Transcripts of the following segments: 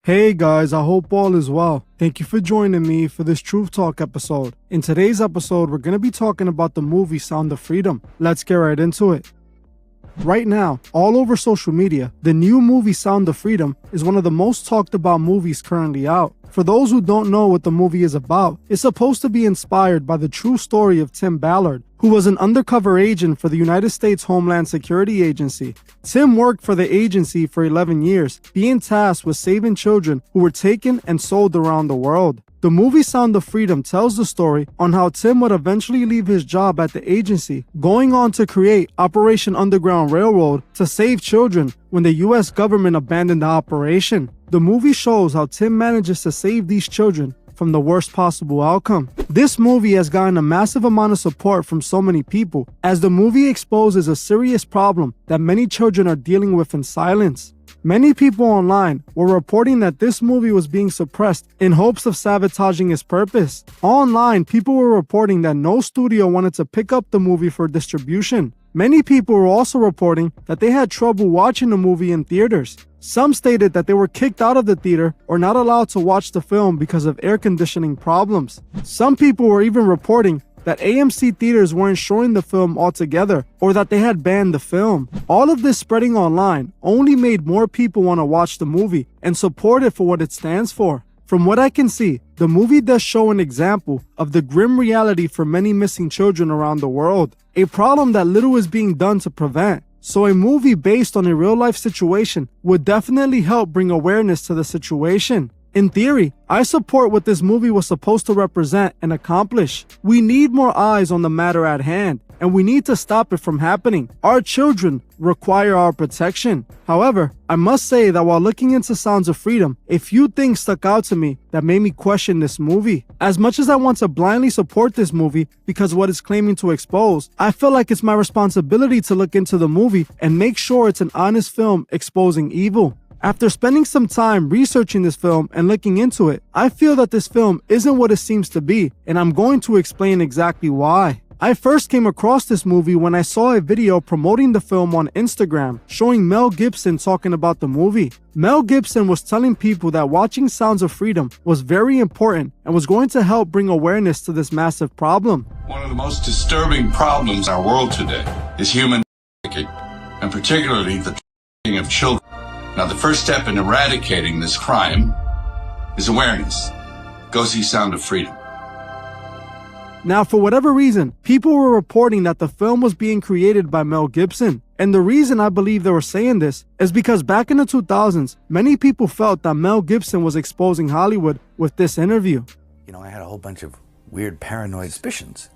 Hey guys, I hope all is well. Thank you for joining me for this Truth Talk episode. In today's episode, we're going to be talking about the movie Sound of Freedom. Let's get right into it. Right now, all over social media, the new movie Sound of Freedom is one of the most talked about movies currently out. For those who don't know what the movie is about, it's supposed to be inspired by the true story of Tim Ballard, who was an undercover agent for the United States Homeland Security Agency. Tim worked for the agency for 11 years, being tasked with saving children who were taken and sold around the world. The movie Sound of Freedom tells the story on how Tim would eventually leave his job at the agency, going on to create Operation Underground Railroad to save children when the US government abandoned the operation. The movie shows how Tim manages to save these children from the worst possible outcome. This movie has gotten a massive amount of support from so many people, as the movie exposes a serious problem that many children are dealing with in silence. Many people online were reporting that this movie was being suppressed in hopes of sabotaging its purpose. Online, people were reporting that no studio wanted to pick up the movie for distribution. Many people were also reporting that they had trouble watching the movie in theaters. Some stated that they were kicked out of the theater or not allowed to watch the film because of air conditioning problems. Some people were even reporting that AMC theaters weren't showing the film altogether, or that they had banned the film. All of this spreading online only made more people want to watch the movie and support it for what it stands for. From what I can see, the movie does show an example of the grim reality for many missing children around the world, a problem that little is being done to prevent. So a movie based on a real-life situation would definitely help bring awareness to the situation. In theory, I support what this movie was supposed to represent and accomplish. We need more eyes on the matter at hand, and we need to stop it from happening. Our children require our protection. However, I must say that while looking into Sounds of Freedom, a few things stuck out to me that made me question this movie. As much as I want to blindly support this movie because of what it's claiming to expose, I feel like it's my responsibility to look into the movie and make sure it's an honest film exposing evil. After spending some time researching this film and looking into it, I feel that this film isn't what it seems to be, and I'm going to explain exactly why. I first came across this movie when I saw a video promoting the film on Instagram, showing Mel Gibson talking about the movie. Mel Gibson was telling people that watching Sounds of Freedom was very important and was going to help bring awareness to this massive problem. One of the most disturbing problems in our world today is human trafficking, and particularly the trafficking of children. Now, the first step in eradicating this crime is awareness. Go see Sound of Freedom. Now, for whatever reason, people were reporting that the film was being created by Mel Gibson. And the reason I believe they were saying this is because back in the 2000s, many people felt that Mel Gibson was exposing Hollywood with this interview. You know, I had a whole bunch of weird paranoid suspicions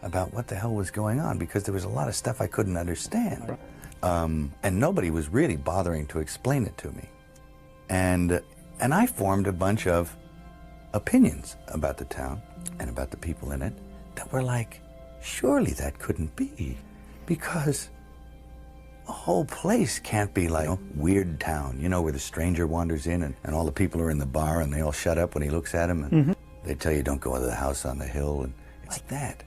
about what the hell was going on because there was a lot of stuff I couldn't understand. And nobody was really bothering to explain it to me. And I formed a bunch of opinions about the town and about the people in it that were like, surely that couldn't be, because a whole place can't be like a weird town, you know, where the stranger wanders in and all the people are in the bar and they all shut up when he looks at them and they tell you don't go to the house on the hill, and it's like that.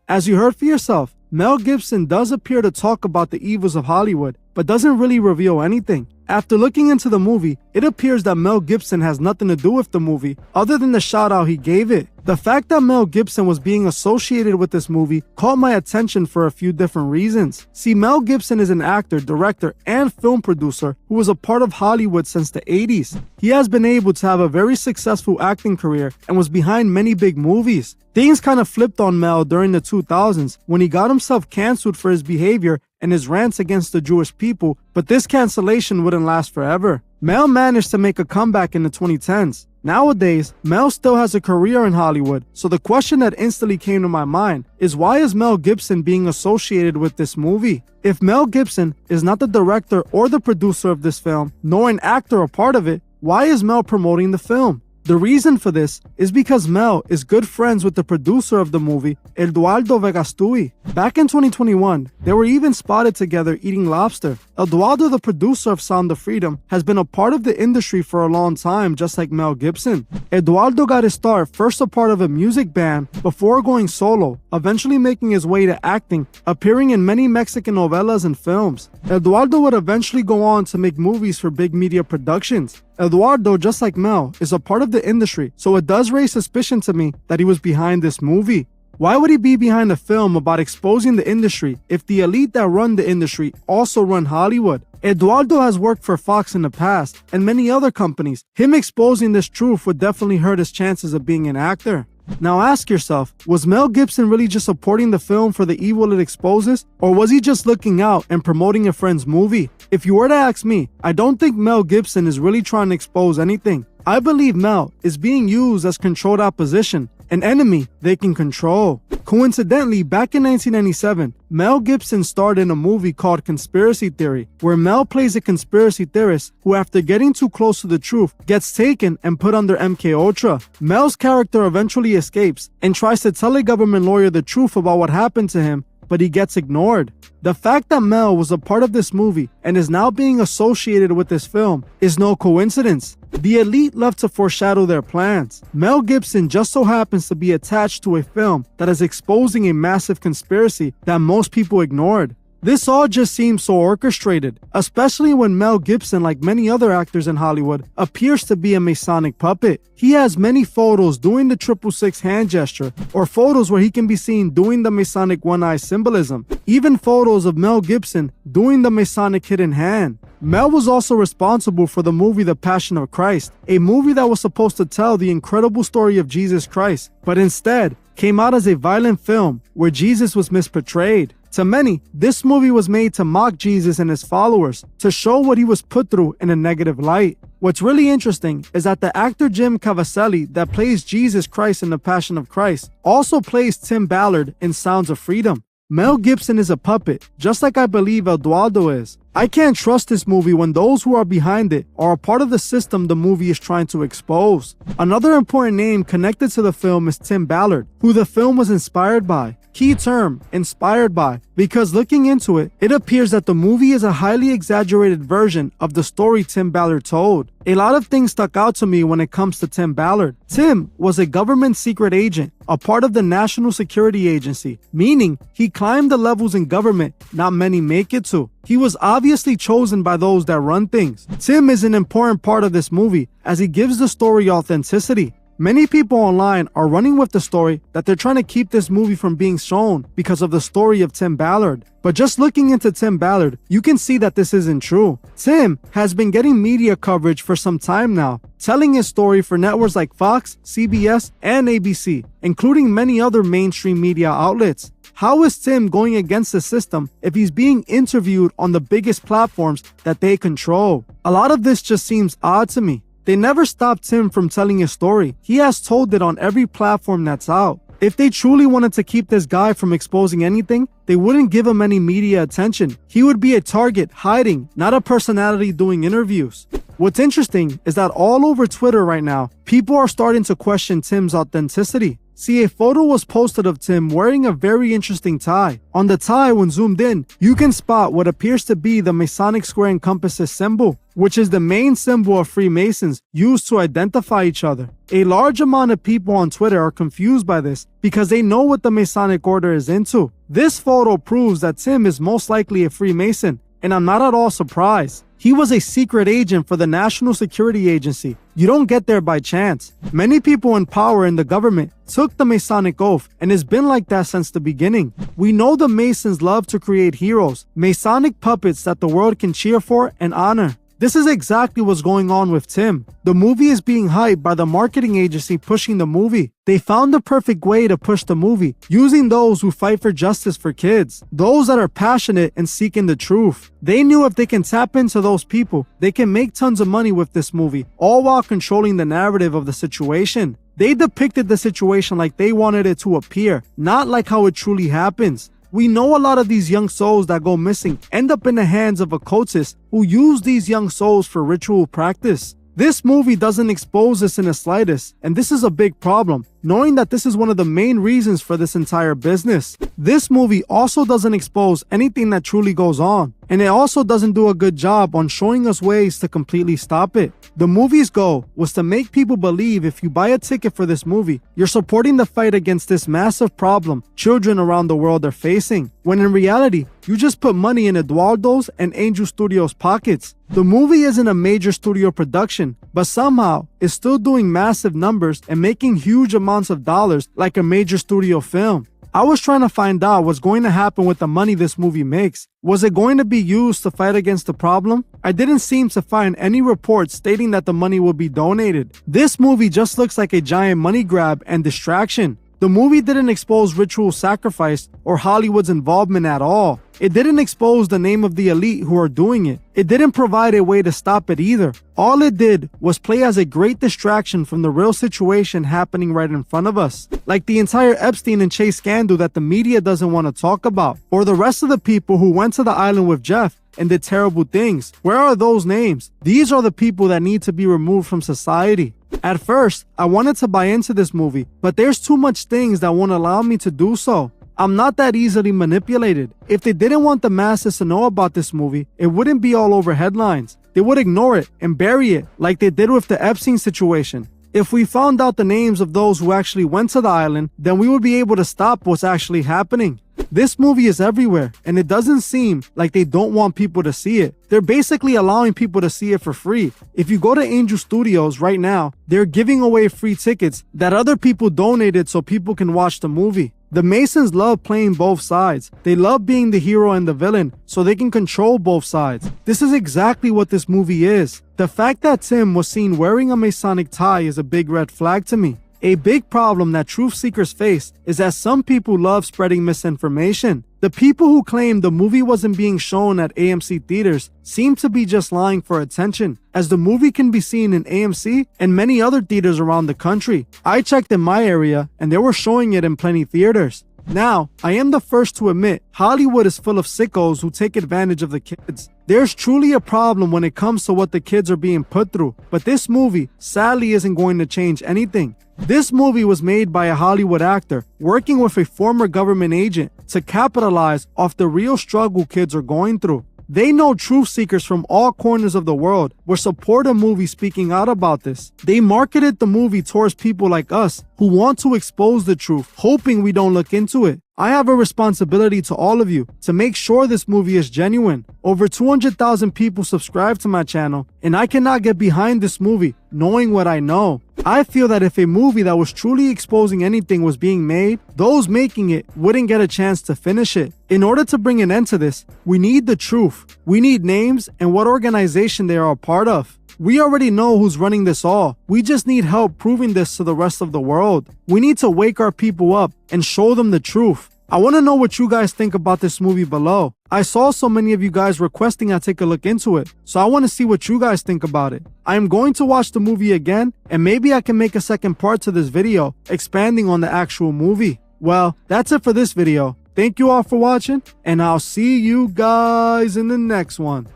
As you heard for yourself, Mel Gibson does appear to talk about the evils of Hollywood, but doesn't really reveal anything. After looking into the movie, it appears that Mel Gibson has nothing to do with the movie, other than the shout out he gave it. The fact that Mel Gibson was being associated with this movie caught my attention for a few different reasons. See, Mel Gibson is an actor, director, and film producer who was a part of Hollywood since the 80s. He has been able to have a very successful acting career and was behind many big movies. Things kind of flipped on Mel during the 2000s when he got himself canceled for his behavior and his rants against the Jewish people, but this cancellation wouldn't last forever. Mel managed to make a comeback in the 2010s. Nowadays, Mel still has a career in Hollywood, so the question that instantly came to my mind is, why is Mel Gibson being associated with this movie? If Mel Gibson is not the director or the producer of this film, nor an actor or part of it, why is Mel promoting the film? The reason for this is because Mel is good friends with the producer of the movie, Eduardo Vergastui. Back in 2021, they were even spotted together eating lobster, Eduardo, the producer of Sound of Freedom, has been a part of the industry for a long time, just like Mel Gibson. Eduardo got his start first a part of a music band before going solo, eventually making his way to acting, appearing in many Mexican novelas and films. Eduardo would eventually go on to make movies for big media productions. Eduardo, just like Mel, is a part of the industry, so it does raise suspicion to me that he was behind this movie. Why would he be behind a film about exposing the industry if the elite that run the industry also run Hollywood? Eduardo has worked for Fox in the past and many other companies. Him exposing this truth would definitely hurt his chances of being an actor. Now ask yourself, was Mel Gibson really just supporting the film for the evil it exposes? Or was he just looking out and promoting a friend's movie? If you were to ask me, I don't think Mel Gibson is really trying to expose anything. I believe Mel is being used as controlled opposition, an enemy they can control. Coincidentally, back in 1997, Mel Gibson starred in a movie called Conspiracy Theory, where Mel plays a conspiracy theorist who, after getting too close to the truth, gets taken and put under MKUltra. Mel's character eventually escapes and tries to tell a government lawyer the truth about what happened to him, but he gets ignored. The fact that Mel was a part of this movie and is now being associated with this film is no coincidence. The elite love to foreshadow their plans. Mel Gibson just so happens to be attached to a film that is exposing a massive conspiracy that most people ignored. This all just seems so orchestrated, especially when Mel Gibson, like many other actors in Hollywood, appears to be a Masonic puppet. He has many photos doing the 666 hand gesture, or photos where he can be seen doing the Masonic one-eye symbolism, even photos of Mel Gibson doing the Masonic hidden hand. Mel was also responsible for the movie The Passion of Christ, a movie that was supposed to tell the incredible story of Jesus Christ, but instead came out as a violent film where Jesus was misportrayed. To many, this movie was made to mock Jesus and his followers, to show what he was put through in a negative light. What's really interesting is that the actor Jim Caviezel that plays Jesus Christ in The Passion of Christ also plays Tim Ballard in Sounds of Freedom. Mel Gibson is a puppet, just like I believe Eduardo is. I can't trust this movie when those who are behind it are a part of the system the movie is trying to expose. Another important name connected to the film is Tim Ballard, who the film was inspired by. Key term, inspired by, because looking into it, it appears that the movie is a highly exaggerated version of the story Tim Ballard told. A lot of things stuck out to me when it comes to Tim Ballard. Tim was a government secret agent, a part of the National Security Agency, meaning he climbed the levels in government not many make it to. He was obviously chosen by those that run things. Tim is an important part of this movie as he gives the story authenticity. Many people online are running with the story that they're trying to keep this movie from being shown because of the story of Tim Ballard. But just looking into Tim Ballard, you can see that this isn't true. Tim has been getting media coverage for some time now, telling his story for networks like Fox, CBS, and ABC, including many other mainstream media outlets. How is Tim going against the system if he's being interviewed on the biggest platforms that they control? A lot of this just seems odd to me. They never stopped Tim from telling his story. He has told it on every platform that's out. If they truly wanted to keep this guy from exposing anything, they wouldn't give him any media attention. He would be a target hiding, not a personality doing interviews. What's interesting is that all over Twitter right now, people are starting to question Tim's authenticity. See, a photo was posted of Tim wearing a very interesting tie. On the tie, when zoomed in, you can spot what appears to be the Masonic square and compasses symbol, which is the main symbol of Freemasons used to identify each other. A large amount of people on Twitter are confused by this because they know what the Masonic order is into. This photo proves that Tim is most likely a Freemason, and I'm not at all surprised. He was a secret agent for the National Security Agency. You don't get there by chance. Many people in power in the government took the Masonic oath, and it's been like that since the beginning. We know the Masons love to create heroes, Masonic puppets that the world can cheer for and honor. This is exactly what's going on with Tim. The movie is being hyped by the marketing agency pushing the movie. They found the perfect way to push the movie, using those who fight for justice for kids, those that are passionate and seeking the truth. They knew if they can tap into those people, they can make tons of money with this movie, all while controlling the narrative of the situation. They depicted the situation like they wanted it to appear, not like how it truly happens. We know a lot of these young souls that go missing end up in the hands of occultists who use these young souls for ritual practice. This movie doesn't expose this in the slightest, and this is a big problem. knowing that this is one of the main reasons for this entire business. This movie also doesn't expose anything that truly goes on, and it also doesn't do a good job on showing us ways to completely stop it. The movie's goal was to make people believe if you buy a ticket for this movie, you're supporting the fight against this massive problem children around the world are facing, when in reality, you just put money in Eduardo's and Angel Studios' pockets. The movie isn't a major studio production, but somehow is still doing massive numbers and making huge amounts of dollars like a major studio film. I was trying to find out what's going to happen with the money this movie makes. Was it going to be used to fight against the problem? I didn't seem to find any reports stating that the money will be donated. This movie just looks like a giant money grab and distraction. The movie didn't expose ritual sacrifice or Hollywood's involvement at all. It didn't expose the name of the elite who are doing it. It didn't provide a way to stop it either. All it did was play as a great distraction from the real situation happening right in front of us. Like the entire Epstein and Chase scandal that the media doesn't want to talk about. Or the rest of the people who went to the island with Jeff and did terrible things. Where are those names? These are the people that need to be removed from society. At first, I wanted to buy into this movie, but there's too much things that won't allow me to do so. I'm not that easily manipulated. If they didn't want the masses to know about this movie, it wouldn't be all over headlines. They would ignore it and bury it like they did with the Epstein situation. If we found out the names of those who actually went to the island, then we would be able to stop what's actually happening. This movie is everywhere, and it doesn't seem like they don't want people to see it. They're basically allowing people to see it for free. If you go to Angel Studios right now, they're giving away free tickets that other people donated so people can watch the movie. The Masons love playing both sides. They love being the hero and the villain, so they can control both sides. This is exactly what this movie is. The fact that Tim was seen wearing a Masonic tie is a big red flag to me. A big problem that truth seekers face is that some people love spreading misinformation. The people who claim the movie wasn't being shown at AMC theaters seem to be just lying for attention, as the movie can be seen in AMC and many other theaters around the country. I checked in my area and they were showing it in plenty theaters. Now, I am the first to admit, Hollywood is full of sickos who take advantage of the kids. There's truly a problem when it comes to what the kids are being put through, but this movie sadly isn't going to change anything. This movie was made by a Hollywood actor working with a former government agent to capitalize off the real struggle kids are going through. They know truth seekers from all corners of the world will support a movie speaking out about this. They marketed the movie towards people like us who want to expose the truth, hoping we don't look into it. I have a responsibility to all of you to make sure this movie is genuine. Over 200,000 people subscribe to my channel, and I cannot get behind this movie knowing what I know. I feel that if a movie that was truly exposing anything was being made, those making it wouldn't get a chance to finish it. In order to bring an end to this, we need the truth. We need names and what organization they are a part of. We already know who's running this all. We just need help proving this to the rest of the world. We need to wake our people up and show them the truth. I want to know what you guys think about this movie below. I saw so many of you guys requesting I take a look into it, so I want to see what you guys think about it. I am going to watch the movie again, and maybe I can make a second part to this video, expanding on the actual movie. Well, that's it for this video. Thank you all for watching, and I'll see you guys in the next one.